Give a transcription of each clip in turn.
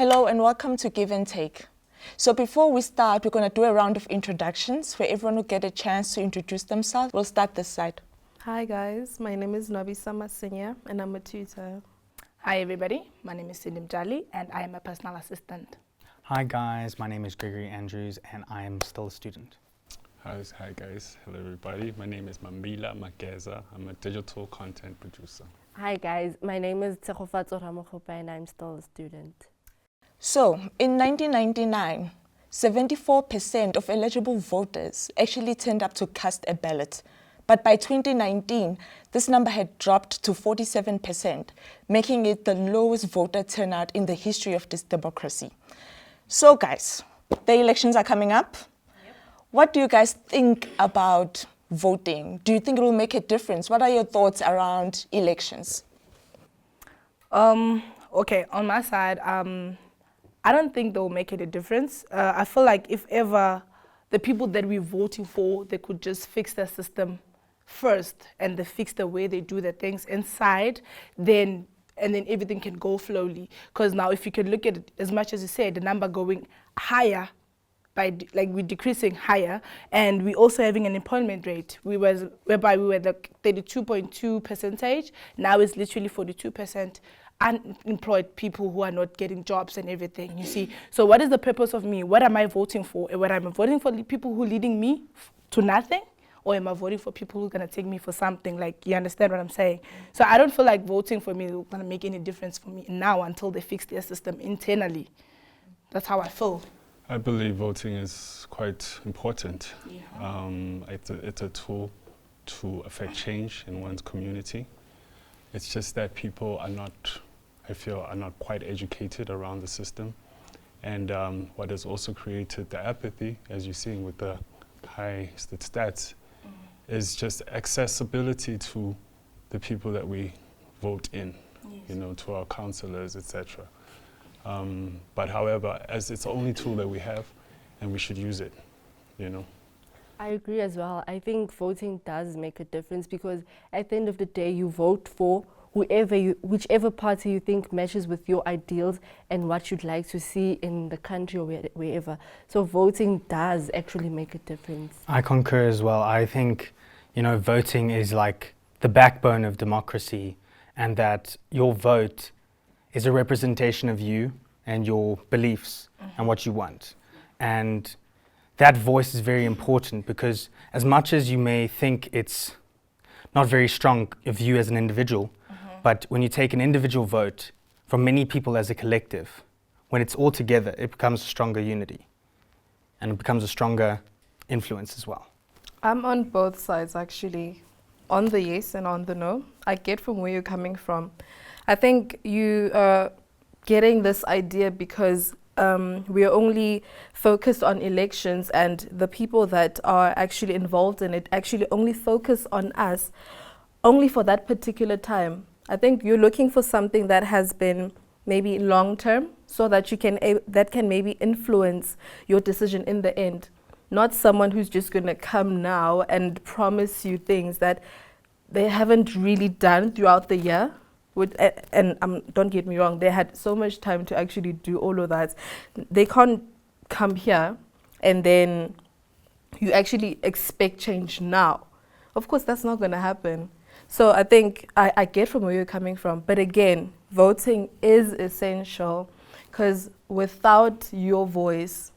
Hello and welcome to Give and Take. So before we start, we're going to do a round of introductions where everyone will get a chance to introduce themselves. We'll start this side. Hi guys, my name is Nobisa Masinya and I'm a tutor. Hi everybody, my name is Cindy Mjali and I am a personal assistant. Hi guys, my name is Gregory Andrews and I am still a student. Hi guys, hello everybody. My name is Mambila Mageza. I'm a digital content producer. Hi guys, my name is Tsegofatso Ramogopa and I'm still a student. So in 1999, 74% of eligible voters actually turned up to cast a ballot. But by 2019, this number had dropped to 47%, making it the lowest voter turnout in the history of this democracy. So guys, the elections are coming up. Yep. What do you guys think about voting? Do you think it will make a difference? What are your thoughts around elections? Okay, on my side, I don't think they'll make it a difference. I feel like if ever the people that we're voting for, they could just fix their system first and they fix the way they do the things inside, and then everything can go slowly. Because now if you can look at it, as much as you said, the number going higher, we're decreasing higher, and we're also having an employment rate whereby we were the 32.2%, now it's literally 42% unemployed people who are not getting jobs and everything, you see. So what is the purpose of me? What am I voting for? What am I voting for people who are leading me to nothing? Or am I voting for people who are going to take me for something? Like, you understand what I'm saying? So I don't feel like voting for me is going to make any difference for me now until they fix their system internally. That's how I feel. I believe voting is quite important. Yeah. It's a tool to affect change in one's community. It's just that people are not, I feel, are not quite educated around the system. And what has also created the apathy, as you're seeing with the high stats, is just accessibility to the people that we vote in, yes. You know, to our councillors, etc. But however, as it's the only tool that we have, and we should use it, you know. I agree as well. I think voting does make a difference because at the end of the day, you vote for whichever party you think matches with your ideals and what you'd like to see in the country or wherever. So voting does actually make a difference. I concur as well. I think, you know, voting is like the backbone of democracy, and that your vote is a representation of you and your beliefs and what you want. And that voice is very important because as much as you may think it's not very strong of you as an individual, but when you take an individual vote from many people as a collective, when it's all together, it becomes a stronger unity and it becomes a stronger influence as well. I'm on both sides actually, on the yes and on the no. I get from where you're coming from. I think you are getting this idea because we are only focused on elections, and the people that are actually involved in it actually only focus on us only for that particular time. I think you're looking for something that has been maybe long term, so that you can that can maybe influence your decision in the end. Not someone who's just going to come now and promise you things that they haven't really done throughout the year. Don't get me wrong, they had so much time to actually do all of that. They can't come here and then you actually expect change now. Of course, that's not going to happen. So I think I get from where you're coming from. But again, voting is essential because without your voice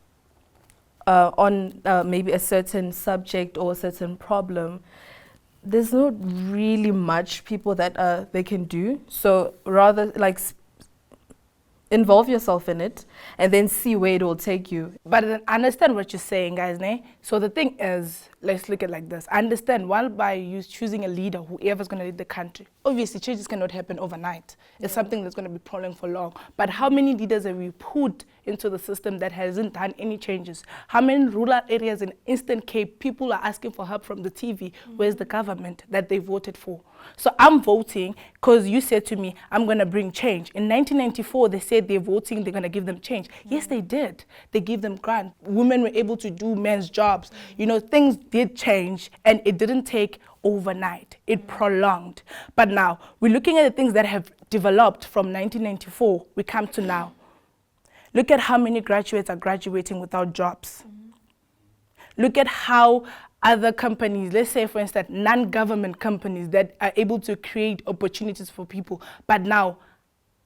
on maybe a certain subject or a certain problem, there's not really much people that they can do. So rather like involve yourself in it and then see where it will take you. But I understand what you're saying, guys. So the thing is, let's look at it like this. I understand while by you choosing a leader, whoever's going to lead the country, obviously changes cannot happen overnight. It's something that's going to be prolonged for long. But how many leaders have we put into the system that hasn't done any changes? How many rural areas in Eastern Cape, people are asking for help from the TV? Where's the government that they voted for? So I'm voting because you said to me, I'm going to bring change. In 1994, they said they're voting, they're going to give them change. Yes, they did. They gave them grant. Women were able to do men's jobs. You know, things did change, and it didn't take overnight. It prolonged. But now, we're looking at the things that have developed from 1994. We come to now. Look at how many graduates are graduating without jobs. Look at how other companies, let's say for instance, non-government companies that are able to create opportunities for people, but now,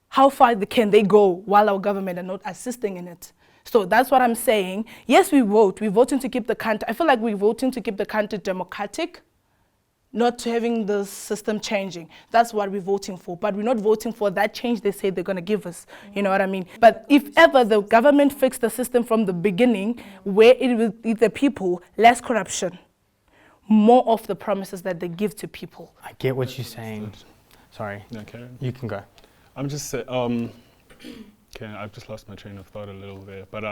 how far can they go while our government are not assisting in it? So that's what I'm saying. Yes, we vote. We're voting to keep the country. I feel like we're voting to keep the country democratic, not to having the system changing. That's what we're voting for. But we're not voting for that change they say they're going to give us. You know what I mean? But if ever the government fixed the system from the beginning, where it will be the people, less corruption, more of the promises that they give to people. I get what you're saying. Sorry, Okay. you can go. I'm just okay, I've just lost my train of thought a little there. But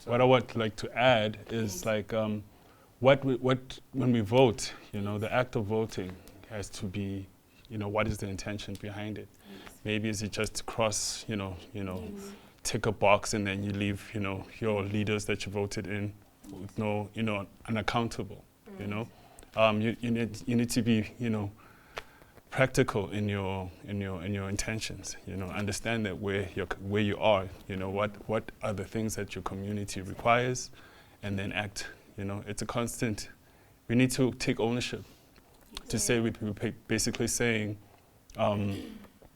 what I would like to add is like what when we vote, you know, the act of voting has to be, you know, what is the intention behind it? Maybe is it just to cross, you know, tick a box and then you leave, you know, your leaders that you voted in with no, you know, unaccountable, you know. You need to be, you know, practical in your intentions, you know, understand that where you are, you know, what are the things that your community requires, and then act, you know. It's a constant, we need to take ownership. To say we're basically saying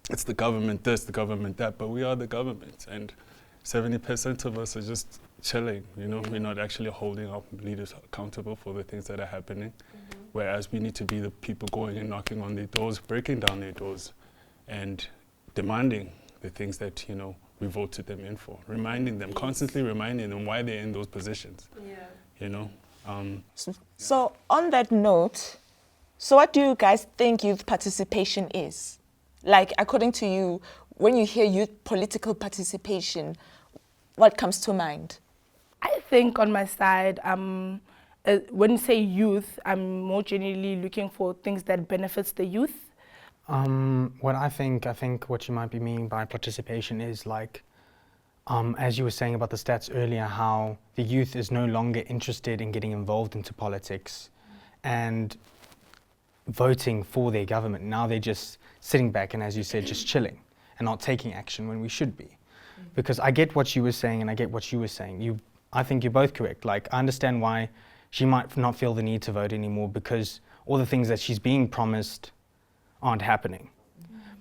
it's the government this, the government that, but we are the government, and 70% of us are just chilling, you know. We're not actually holding our leaders accountable for the things that are happening. Whereas we need to be the people going and knocking on their doors, breaking down their doors, and demanding the things that, you know, we voted them in for. Reminding them, constantly reminding them why they're in those positions. You know. So on that note, so what do you guys think youth participation is? Like, according to you, when you hear youth political participation, what comes to mind? I think on my side, when you say youth, I'm more generally looking for things that benefits the youth. What I think what you might be meaning by participation is like, as you were saying about the stats earlier, how the youth is no longer interested in getting involved into politics and voting for their government. Now they're just sitting back and, as you said, just chilling and not taking action when we should be. Because I get what you were saying and I get what you were saying. I think you're both correct. Like, I understand why she might not feel the need to vote anymore because all the things that she's being promised aren't happening.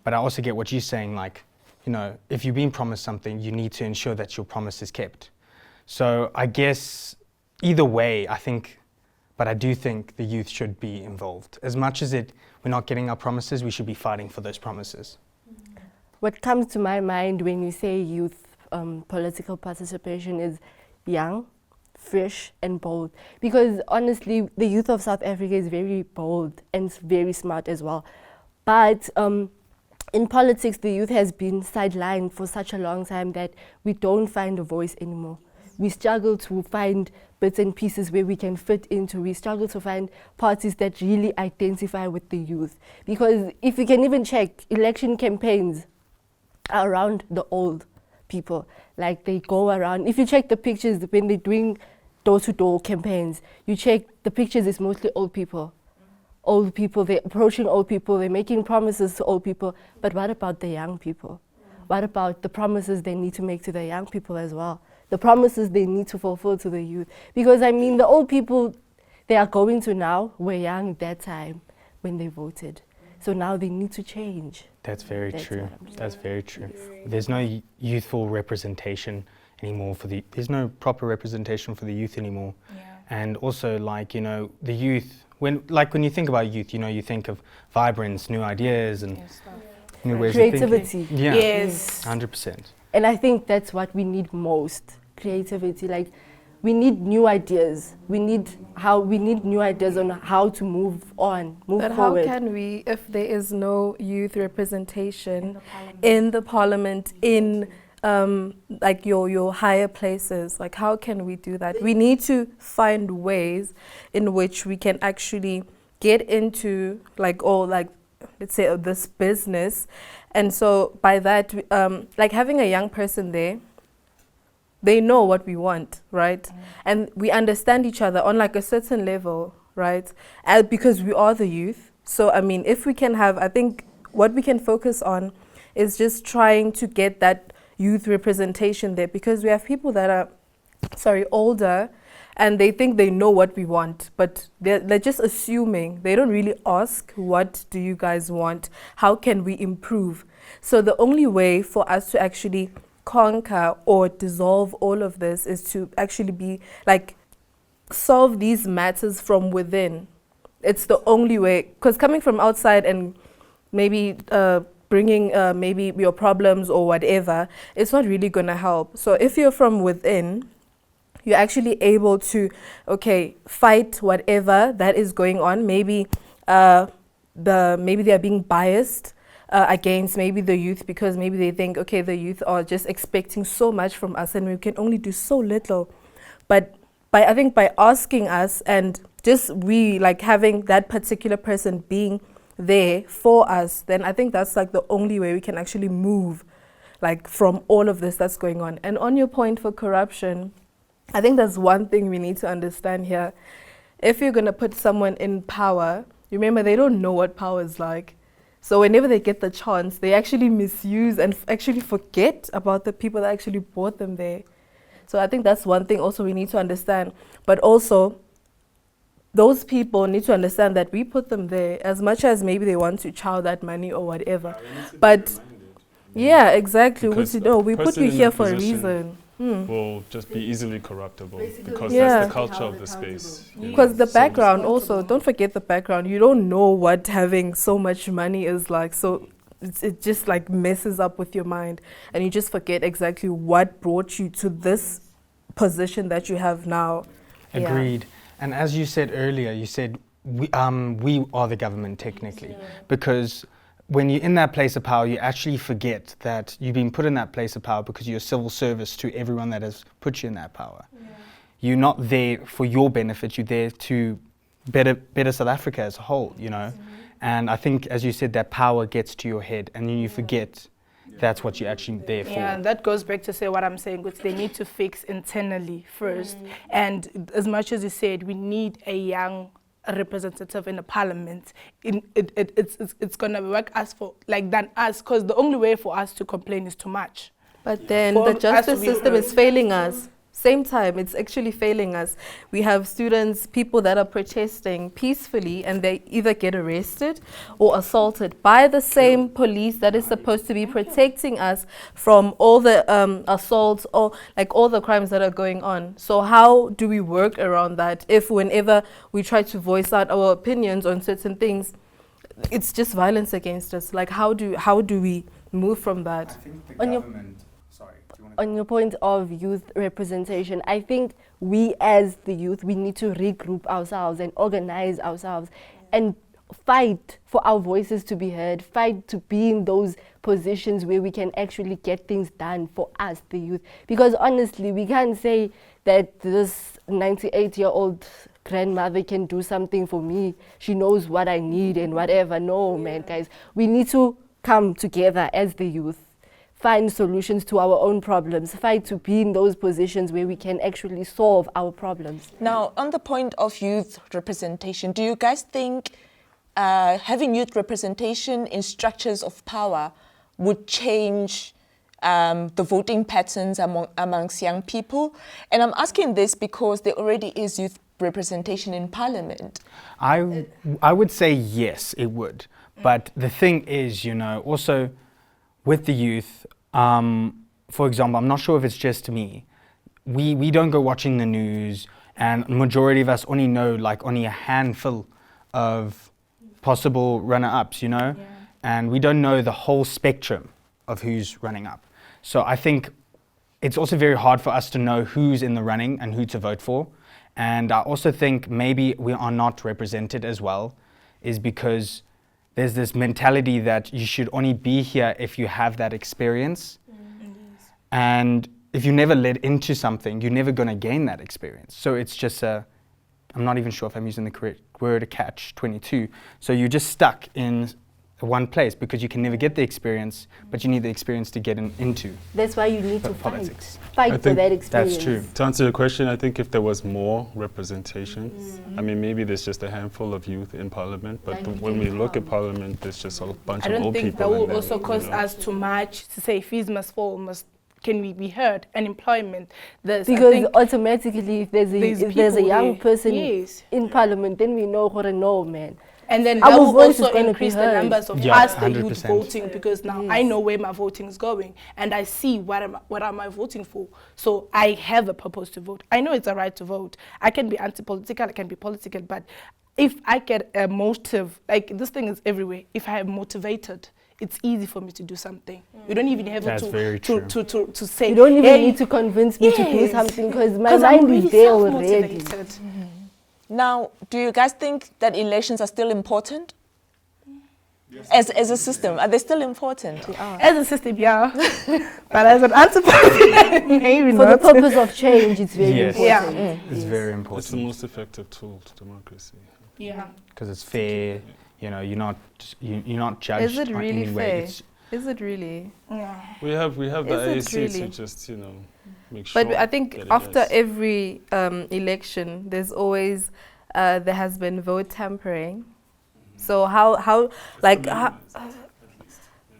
But I also get what you're saying, like, you know, if you're being promised something, you need to ensure that your promise is kept. So I guess either way, but I do think the youth should be involved. As much as we're not getting our promises, we should be fighting for those promises. What comes to my mind when you say youth political participation is young, fresh and bold. Because honestly, the youth of South Africa is very bold and very smart as well. But in politics, the youth has been sidelined for such a long time that we don't find a voice anymore. We struggle to find bits and pieces where we can fit into. We struggle to find parties that really identify with the youth. Because if you can even check, election campaigns are around the old people. Like, they go around. If you check the pictures when they're doing door-to-door campaigns, you check the pictures, it's mostly old people. Old people, they're approaching old people, they're making promises to old people. But what about the young people? What about the promises they need to make to the young people as well? The promises they need to fulfill to the youth? Because, I mean, the old people they are going to now were young at that time when they voted. So now they need to change. That's very That's true. what I'm saying. That's very true. There's no youthful representation anymore there's no proper representation for the youth anymore. And also, like, you know, the youth, when you think about youth, you know, you think of vibrance, new ideas and new ways of Creativity. thinking. Yeah. Yes. 100%. And I think that's what we need most, creativity. Like, we need new ideas. We need new ideas on how to move on, move But forward. how can we, if there is no youth representation in the parliament, in like your higher places, like how can we do that? We need to find ways in which we can actually get into let's say this business. And so by that, like having a young person there, they know what we want, right? And we understand each other on like a certain level, right? Because we are the youth. So, I mean, if we can have, I think what we can focus on is just trying to get that youth representation there, because we have people that are, older, and they think they know what we want, but they're just assuming. They don't really ask, what do you guys want? How can we improve? So the only way for us to actually conquer or dissolve all of this is to actually be like, solve these matters from within. It's the only way, because coming from outside and maybe bringing maybe your problems or whatever, it's not really going to help. So if you're from within, you're actually able to, fight whatever that is going on. Maybe maybe they are being biased against maybe the youth, because maybe they think, the youth are just expecting so much from us and we can only do so little. But I think by asking us and just having that particular person being there for us, then I think that's like the only way we can actually move from all of this that's going on. And on your point for corruption, I think that's one thing we need to understand here. If you're going to put someone in power, remember, they don't know what power is like. So whenever they get the chance, they actually misuse and actually forget about the people that actually brought them there. So I think that's one thing also we need to understand. But also, those people need to understand that we put them there as much as maybe they want to chow that money or whatever. But yeah, exactly. We put you here for a reason. Will just be easily corruptible, because Yeah. that's the culture of the space. Because the background also, don't forget the background. You don't know what having so much money is like. So it just messes up with your mind, and you just forget exactly what brought you to this position that you have now. Agreed. And as you said earlier, you said we are the government technically, because when you're in that place of power, you actually forget that you've been put in that place of power because you're civil service to everyone that has put you in that power. You're not there for your benefit, you're there to better South Africa as a whole, And I think, as you said, that power gets to your head and then you forget that's what you're actually there for. Yeah, and that goes back to say what I'm saying, which they need to fix internally first. And as much as you said, we need a young representative in the parliament. It's going to work than us, because the only way for us to complain is too much. But then For the us justice to be system heard. is failing us. Same time, it's actually failing us. We have students, people that are protesting peacefully, and they either get arrested or assaulted by the same police that is supposed to be protecting us from all the assaults or all the crimes that are going on. So how do we work around that if whenever we try to voice out our opinions on certain things, it's just violence against us? How do we move from that? I think the On your- government... Sorry, do you want to... On your point of youth representation, I think we as the youth, we need to regroup ourselves and organize ourselves and fight for our voices to be heard, fight to be in those positions where we can actually get things done for us, the youth. Because honestly, we can't say that this 98-year-old grandmother can do something for me. She knows what I need and whatever. No, man, guys. We need to come together as the youth, find solutions to our own problems, fight to be in those positions where we can actually solve our problems. Now, on the point of youth representation, do you guys think having youth representation in structures of power would change the voting patterns amongst young people? And I'm asking this because there already is youth representation in parliament. I would say yes, it would. But the thing is, also with the youth, for example, I'm not sure if it's just me, we don't go watching the news, and the majority of us only know only a handful of possible runner-ups, and we don't know the whole spectrum of who's running up. So I think it's also very hard for us to know who's in the running and who to vote for. And I also think maybe we are not represented as well, is because there's this mentality that you should only be here if you have that experience. And if you never led into something, you're never going to gain that experience. So it's just I'm not even sure if I'm using the correct word, a catch-22. So you're just stuck in one place because you can never get the experience, but you need the experience to get into. That's why you need to politics. fight I for think that experience. That's true. To answer your question, I think if there was more representation, I mean, maybe there's just a handful of youth in parliament, but when we look at parliament, there's just a bunch I of don't old think people that in will there, also you cause know. us too much to say fees must fall, must can we be heard? Unemployment, this. I Because think automatically, if there's there's a people young there. person Yes. in parliament, then we know what to know, man. and then Our that will voice is also gonna be increase the heard. numbers of Yeah, us, the youth 100%. voting, because now I know where my voting is going, and I see what am I voting for. So I have a purpose to vote. I know it's a right to vote. I can be anti-political, I can be political, but if I get a motive, like this thing is everywhere. If I am motivated, it's easy for me to do something. You don't even have That's very true. to say. You don't even "Hey, need to convince me to do yes, something because my 'cause I'm mind really is there already. self-motivated." Now, do you guys think that elections are still important? As a system, are they still important? As a system, yeah, but as an anti-political, maybe For the not. purpose of change, it's very Yes. important. Yeah. It's Yes. very It's the important most effective tool to democracy. Yeah. because it's fair. You know, you're not judged. Is it on really any way. fair? It's- Is it really? Yeah. We have the Is it AAC really? to just make sure. But I think that it after is. every election, there's always there has been vote tampering. So how like how,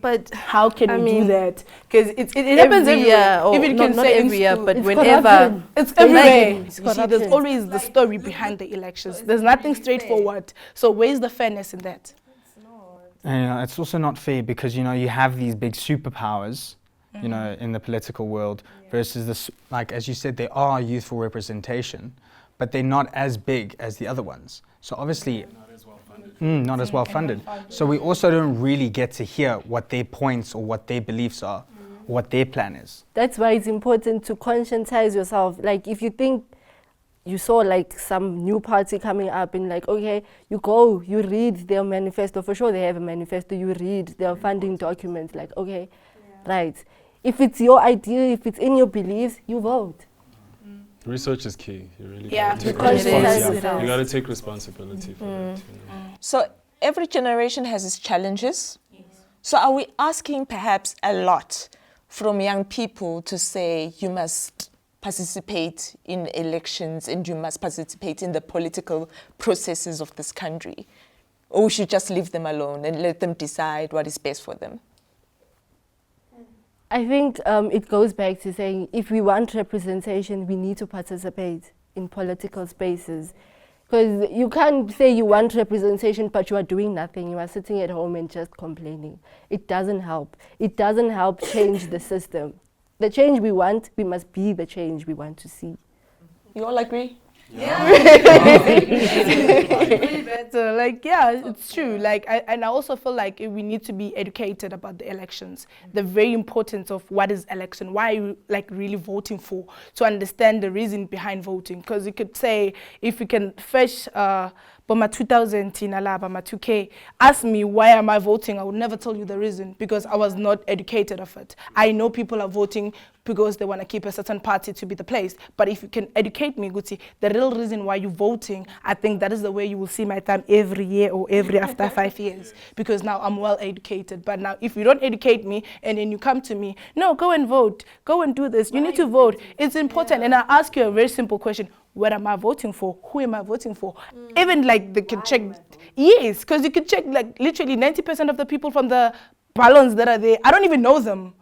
but How can I we mean, do that? Because it happens every everywhere. year, or Even not, can not say in every year, school. but It's whenever. corruption. It's Like, everywhere. it's You see, there's corruption. always the story behind the elections. There's nothing straightforward. So where's the fairness in that? And, it's also not fair because you have these big superpowers, in the political world versus this. Like as you said, there are youthful representation, but they're not as big as the other ones. So obviously, not as well funded. So we also don't really get to hear what their points or what their beliefs are, or what their plan is. That's why it's important to conscientize yourself. Like if you think you saw like some new party coming up and like, okay, you go, you read their manifesto. For sure they have a manifesto. You read their funding documents. Like, okay, right. If it's your idea, if it's in your beliefs, you vote. Research is key. You really Yeah. gotta take Because it is. responsibility. You got to take responsibility for that. So every generation has its challenges. So are we asking perhaps a lot from young people to say you must participate in elections and you must participate in the political processes of this country? Or we should just leave them alone and let them decide what is best for them? I think it goes back to saying if we want representation, we need to participate in political spaces. Because you can't say you want representation, but you are doing nothing. You are sitting at home and just complaining. It doesn't help. It doesn't help change the system. The change we want, we must be the change we want to see. You all agree? Really better. Like, yeah, it's true. Like, I also feel like we need to be educated about the elections, the very importance of what is election, why are you like really voting for, to understand the reason behind voting. Because you could say, if you can fetch Boma 2000 Tinala, Boma 2K, ask me why am I voting, I would never tell you the reason because I was not educated of it. I know people are voting because they want to keep a certain party to be the place. But if you can educate me, Guti, the real reason why you're voting, I think that is the way you will see my time every year or every after 5 years. Because now I'm well educated. But now if you don't educate me and then you come to me, no, go and vote, go and do this. You need to vote. It's important. And I ask you a very simple question. What am I voting for? Who am I voting for? Even like they can check. Yes, because you can check like literally 90% of the people from the balance that are there. I don't even know them.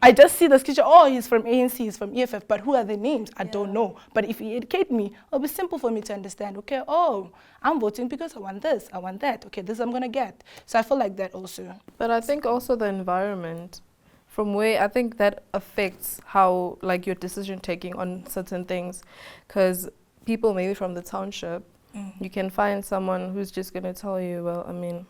I just see the sketch. Oh, he's from ANC, he's from EFF, but who are their names? I don't know. But if you educate me, it'll be simple for me to understand. Okay, oh, I'm voting because I want this, I want that. Okay, this I'm gonna get. So I feel like that also. But I think also the environment, from where I think that affects how like your decision taking on certain things, because people maybe from the township, you can find someone who's just gonna tell you, well, I mean,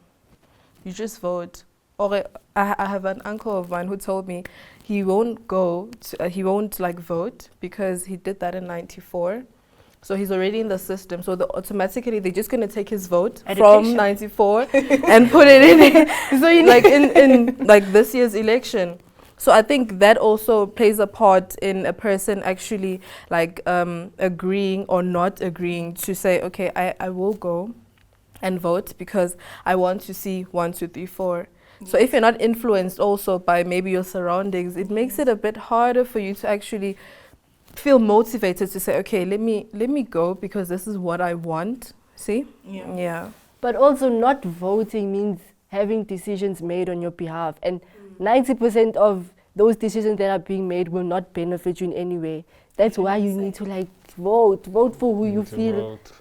you just vote. Or I have an uncle of mine who told me he won't go, he won't like vote because he did that in '94. So he's already in the system. So automatically they're just gonna take his vote from '94 and put it in, so you like in like this year's election. So I think that also plays a part in a person actually like agreeing or not agreeing to say, okay, I will go and vote because I want to see 1, 2, 3, 4. So if you're not influenced also by maybe your surroundings, it makes it a bit harder for you to actually feel motivated to say, okay, let me go because this is what I want. See? Yeah. But also not voting means having decisions made on your behalf. And 90% of those decisions that are being made will not benefit you in any way. That's why you need to like vote for who you Need to feel vote.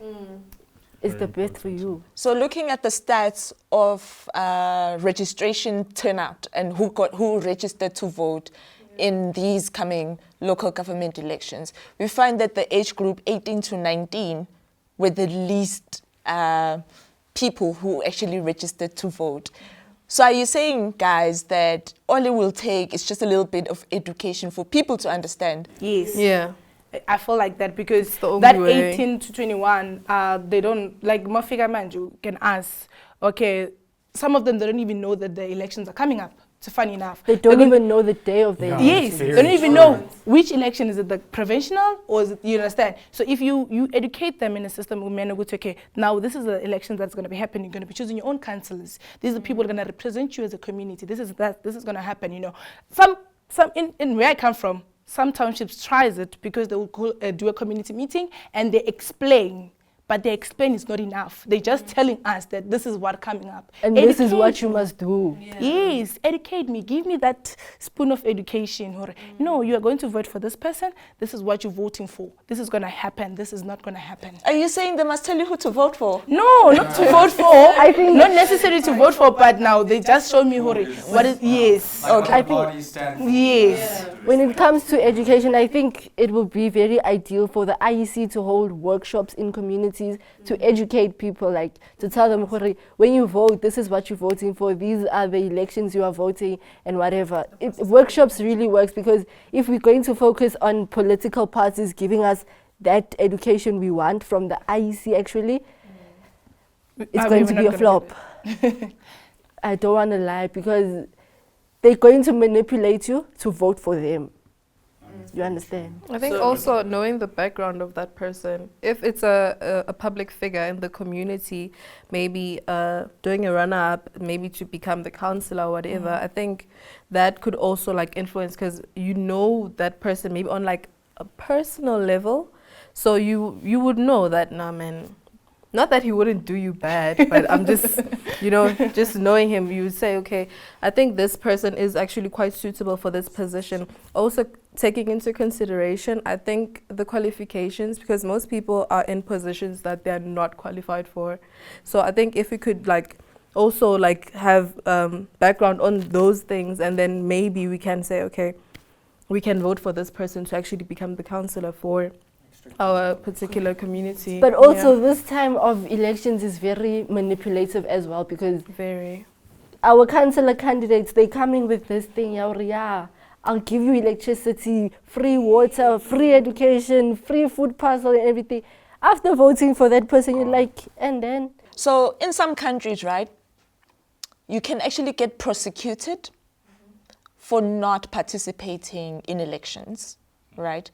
is Very the best for important. you. So looking at the stats of registration turnout and who registered to vote in these coming local government elections, we find that the age group 18 to 19 were the least people who actually registered to vote. So are you saying, guys, that all it will take is just a little bit of education for people to understand? Yes. Yeah. I feel like that because the only that way. 18 to 21, they don't, like Mafika Manju can ask, okay, some of them, they don't even know that the elections are coming up. It's funny enough. They don't even know the day of the Yeah. election. Yes, Very they don't even true. know which election is it, the provincial or is it, you understand? So if you educate them in a system, okay, now this is the election that's going to be happening. You're going to be choosing your own councillors. These are the people that are going to represent you as a community. This is going to happen. You know, some in where I come from, some townships tries it because they will do a community meeting and they explain. But they explain is not enough. They're just telling us that this is what's coming up. And this is what Educate you me. must do. Yes, educate me. Give me that spoon of education. No, you are going to vote for this person. This is what you're voting for. This is going to happen. This is not going to happen. Are you saying they must tell you who to vote for? No, not to vote for. I think not necessary to vote for, but now they just show me what is. Yes. Okay. I think Yes. when it comes to education, I think it would be very ideal for the IEC to hold workshops in communities to educate people, like to tell them, "Hore, when you vote, this is what you're voting for. These are the elections you are voting and whatever." Workshops really works because if we're going to focus on political parties giving us that education we want from the IEC, actually, it's going to be a flop. I don't want to lie because they're going to manipulate you to vote for them. You understand? I think also knowing the background of that person, if it's a public figure in the community, maybe doing a runner-up, maybe to become the councillor or whatever, I think that could also like influence because you know that person maybe on like a personal level, so you would know that, nah man, not that he wouldn't do you bad, but I'm just, you know, just knowing him, you would say, okay, I think this person is actually quite suitable for this position. Also taking into consideration, I think the qualifications, because most people are in positions that they're not qualified for. So I think if we could like also like have background on those things, and then maybe we can say, okay, we can vote for this person to actually become the councillor for our particular community. But also this time of elections is very manipulative as well because very. our councillor candidates, they coming with this thing, yeah, I'll give you electricity, free water, free education, free food parcel and everything. After voting for that person, you're like, and then? So in some countries, right, you can actually get prosecuted for not participating in elections, right?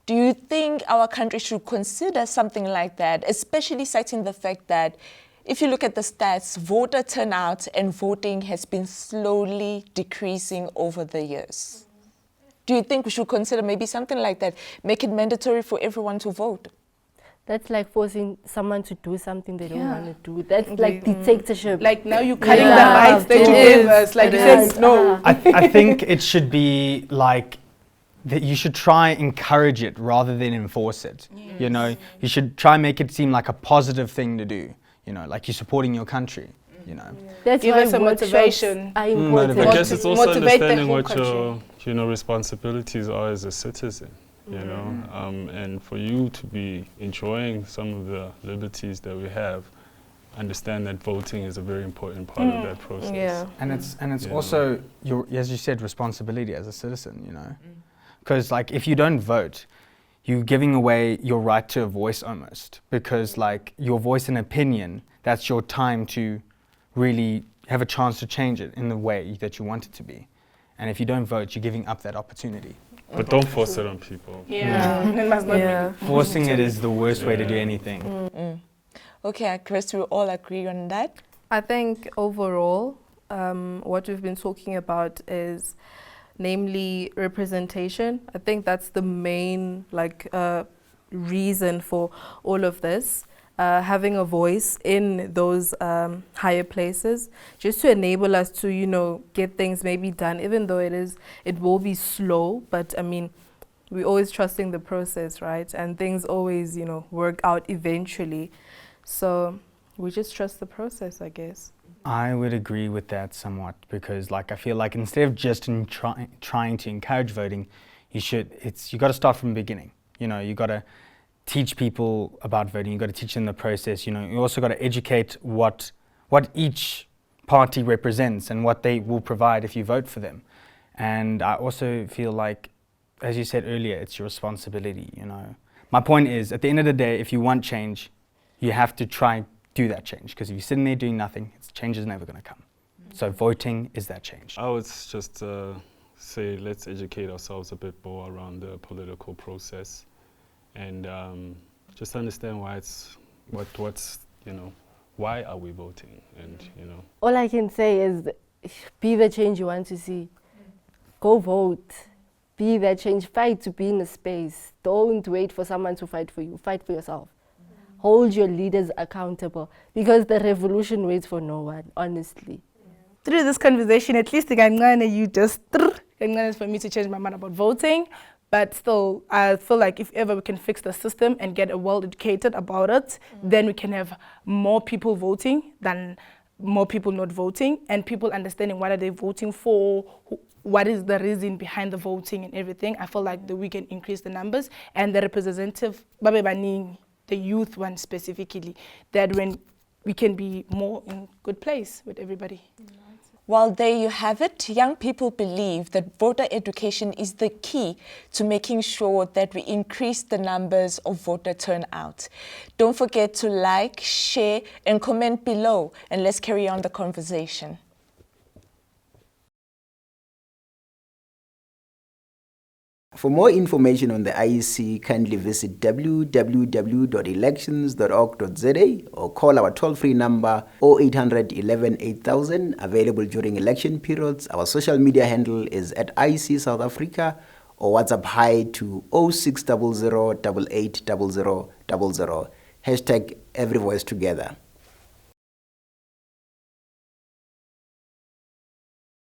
Do you think our country should consider something like that, especially citing the fact that if you look at the stats, voter turnout and voting has been slowly decreasing over the years? Do you think we should consider maybe something like that, make it mandatory for everyone to vote? That's like forcing someone to do something they don't Yeah. want to do. That's like dictatorship. Like now you're cutting the Yeah, rights that it you is. gave us. Like It you said, is. no. I think it should be like that you should try encourage it rather than enforce it. You know, you should try make it seem like a positive thing to do. You know, like you're supporting your country. You know, That's Give why us a workshops motivation. are important. I guess it's also Motivate the understanding whole what your country. responsibilities are as a citizen. You know, and for you to be enjoying some of the liberties that we have, understand that voting is a very important part of that process. Yeah. and it's Yeah. also your, as you said, responsibility as a citizen. You know, because like if you don't vote, you're giving away your right to a voice almost, because like your voice and opinion, that's your time to really have a chance to change it in the way that you want it to be. And if you don't vote, you're giving up that opportunity. But don't force it on people. Yeah. It must not Yeah. Forcing it is the worst way to do anything. Okay, I guess we all agree on that. I think overall, what we've been talking about is namely representation. I think that's the main reason for all of this. having a voice in those higher places, just to enable us to, you know, get things maybe done, even though it will be slow. But I mean, we always trusting the process, right? And things always, you know, work out eventually. So we just trust the process, I guess. I would agree with that somewhat, because like I feel like instead of just trying to encourage voting, you got to start from the beginning. You know, you got to teach people about voting. You got to teach them the process. You know, you also got to educate what each party represents and what they will provide if you vote for them. And I also feel like, as you said earlier, it's your responsibility. You know, my point is, at the end of the day, if you want change, you have to try do that change, because if you're sitting there doing nothing, change is never going to come. So voting is that change. I would just say let's educate ourselves a bit more around the political process, and just understand why what's you know, why are we voting, and you know. All I can say is, be the change you want to see. Go vote. Be that change. Fight to be in a space. Don't wait for someone to fight for you. Fight for yourself. Hold your leaders accountable, because the revolution waits for no one, honestly. Through this conversation, at least you just for me to change my mind about voting. But still, I feel like if ever we can fix the system and get well educated about it, then we can have more people voting than more people not voting, and people understanding what are they voting for, what is the reason behind the voting and everything. I feel like that we can increase the numbers and the representative, the youth one specifically, that when we can be more in good place with everybody. Well, there you have it. Young people believe that voter education is the key to making sure that we increase the numbers of voter turnout. Don't forget to like, share, and comment below, and let's carry on the conversation. For more information on the IEC, kindly visit www.elections.org.za or call our toll-free number 0800 11 8000, available during election periods. Our social media handle is at IEC South Africa, or WhatsApp hi to 0600 880000. Hashtag Every Voice Together.